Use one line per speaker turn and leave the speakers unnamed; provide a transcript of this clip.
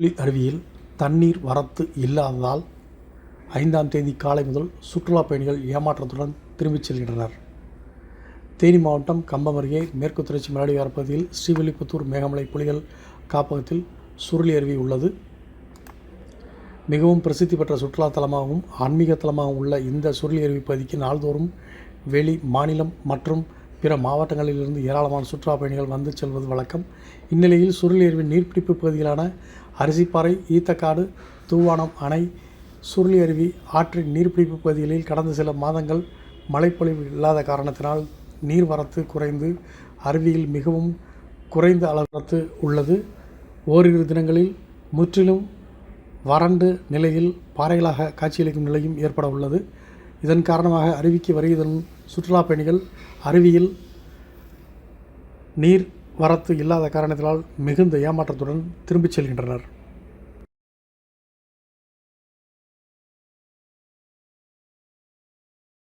சுருளி அருவியில் தண்ணீர் வரத்து இல்லாததால் 5ஆம் தேதி காலை முதல் சுற்றுலாப் பயணிகள் ஏமாற்றத்துடன் திரும்பிச் செல்கின்றனர். தேனி மாவட்டம் கம்பம் அருகே மேற்கு தொடர்ச்சி மலையடிவார பகுதியில் ஸ்ரீவில்லிபுத்தூர் மேகமலை புலிகள் காப்பகத்தில் சுருளி அருவி உள்ளது. மிகவும் பிரசித்தி பெற்ற சுற்றுலா தலமாகவும் ஆன்மீக தலமாகவும் உள்ள இந்த சுருளி அருவி பகுதிக்கு நாள்தோறும் வெளி மாநிலம் மற்றும் பிற மாவட்டங்களிலிருந்து ஏராளமான சுற்றுலா பயணிகள் வந்து செல்வது வழக்கம். இந்நிலையில் சுருளி அருவி நீர்பிடிப்பு பகுதிகளான அரிசிப்பாறை, ஈத்தக்காடு, தூவானம் அணை, சுருளி அருவி ஆற்றின் நீர்பிடிப்பு பகுதிகளில் கடந்த சில மாதங்கள் மழைப்பொழிவு இல்லாத காரணத்தினால் நீர்வரத்து குறைந்து அருவியில் மிகவும் குறைந்த அளவு உள்ளது. ஓரிரு தினங்களில் முற்றிலும் வறண்டு நிலையில் பாறைகளாக காட்சியளிக்கும் நிலையும் ஏற்பட உள்ளது. இதன் காரணமாக அருவிக்கு வருகை தரும் சுற்றுலா பயணிகள் அருவியில் நீர் வரத்து இல்லாத காரணத்தினால் மிகுந்த ஏமாற்றத்துடன் திரும்பிச் செல்கின்றனர்.